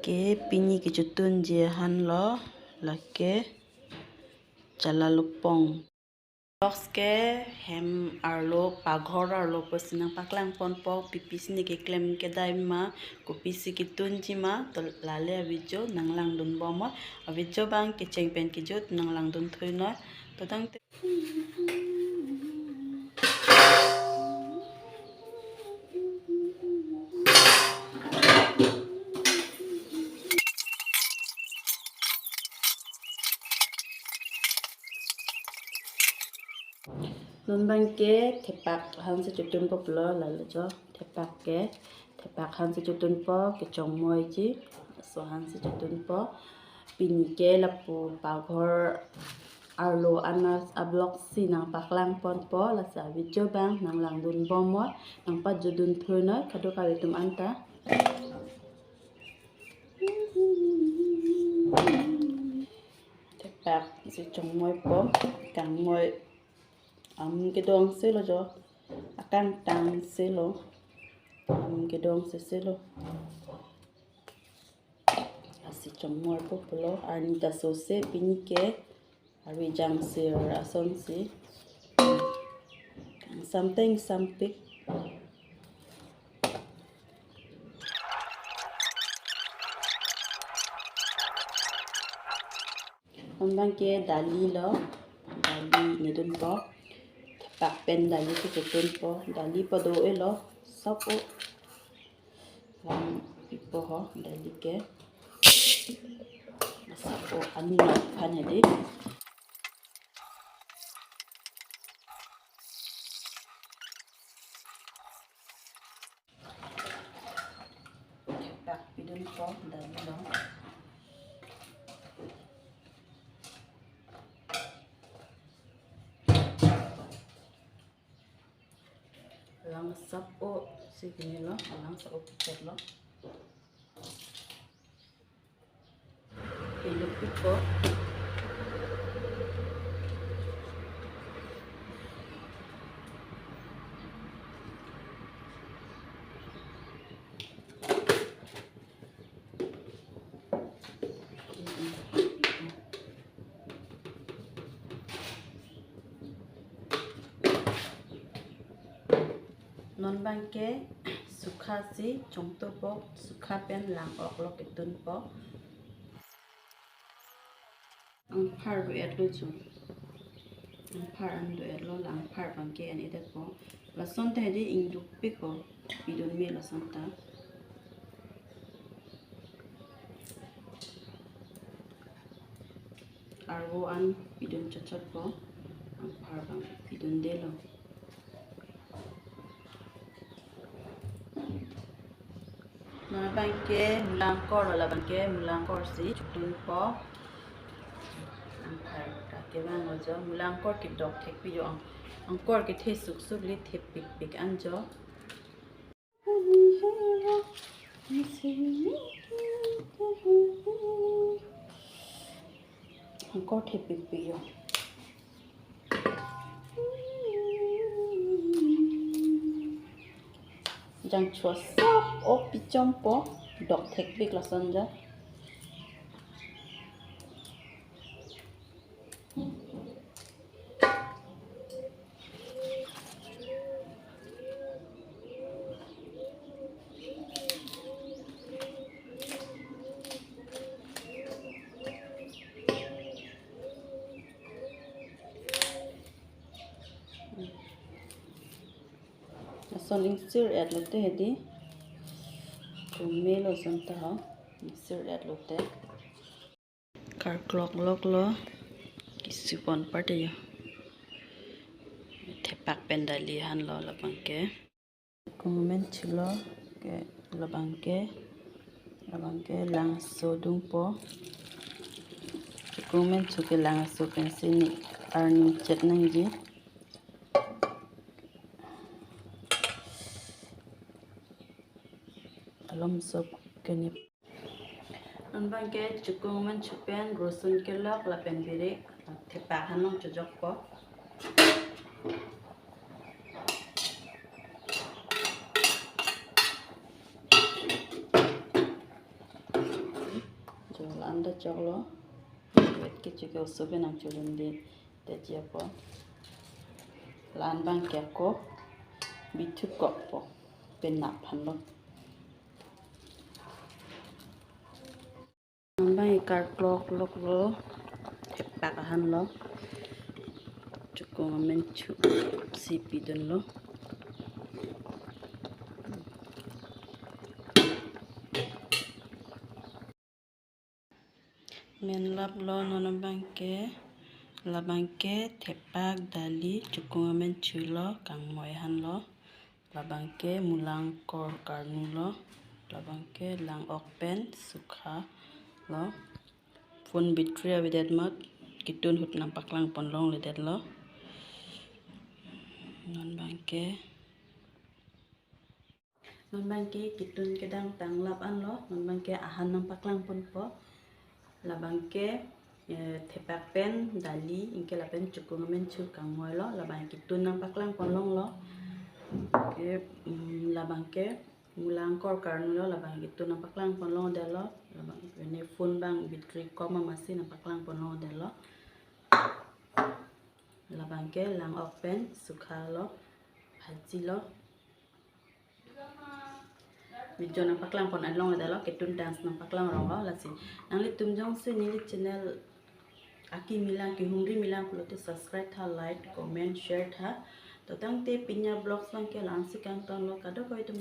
ke pini ke jutun je han lo la ke chala lupong box ke hem arlo paghor arlo pasinang paklang pon po pipis ni ke klem ke dai ma ko pisi ki tunji ma to lale avijo nanglang dun bomo avijo bang ke cheng pen ki jot nanglang dun thui no to dang non bang ke thepak han se jutun po plo la lo jo thepak han se jutun po ke chong moi ji so han se jutun po pini ke la po paghor arlo anas ablok sinang paklang pon po la sa video bang nang lang dun bomo nang pa judun thuna khadu ka tum anta thepak se chong moi po kang moi cái dong xí lo cho akan tang xí lo cái dong xí lo asi chong moi po lo ani ta so se pini ke ari jang se rason si something bang ke dali ni dun po pak pen dali ke jutun po dali po do elo sop o ipo ho dali ke sop o ani no phane di pak pidun po dali lo lang sap o sige lo lang sa o picture lo ilupit ko non bang ke sukha si chong to po sukha pen lang ok lo ke tun po ang phar ru et lo chu ang phar an do et lo lang phar bang ke ani de po la son te di ing du pi ko bidon me la son ta arwo an bidon chachot po ang phar bang bidon de lo na bang ke mulang kor la bang ke mulang kor si chutun po ang phar ka ke bang lo jo mulang kor ki dok thek pi jo ang kor ke the suk suk li the pik pik an jo ang kor the pik pik jo jang chua sop o pichom po dok thek pik la son ja son insir at lote hedi to melo son ta ha insir at lote kar clock lok lo kisipon parte yo thepak pendali han lo labang ke comment chilo ke labang ke lang so dung po comment chu ke lang so pensini arni chet nang ji alom sop kene an bang ke chukung man chupen rosun ke lok la pen bire thepak hanong chojok po anda chok lo wet ke chike usobe nang chulun di te chia po lan bang kya ko bitu ko po pen nap han lo bang ikar klok lok lo tepak han lo chukong men chu sipi dun lo men lap lo nono labangke tepak dali chukung men chu lo kang moi han lo labangke mulang kor karnu lo labangke lang ok pen sukha lo phun bitria widet mat kitun hut nampak lang ponlong ledet lo non bangke kitun kedang tanglap an lo non bangke ahan nampak lang pon po labangke tepak pen dali ingke lapen cukung men chu kang moi lo labang kitun nampak lang ponlong lo ke labangke mulang kor karnu lo labang kitun nampak lang ponlong de lo labang ne phun bang bitri koma masih nampak lang ponlong de lo labangke lang open sukha lo haji lo video nampak lang pon along de lo kitun dance nampak lang rong lo lasi nang li tumjong se ni channel aki milang ki hungri milang pulo te subscribe tha like comment share tha to tang te pinya blogs lang ke lang sikang ton lo kado koi tum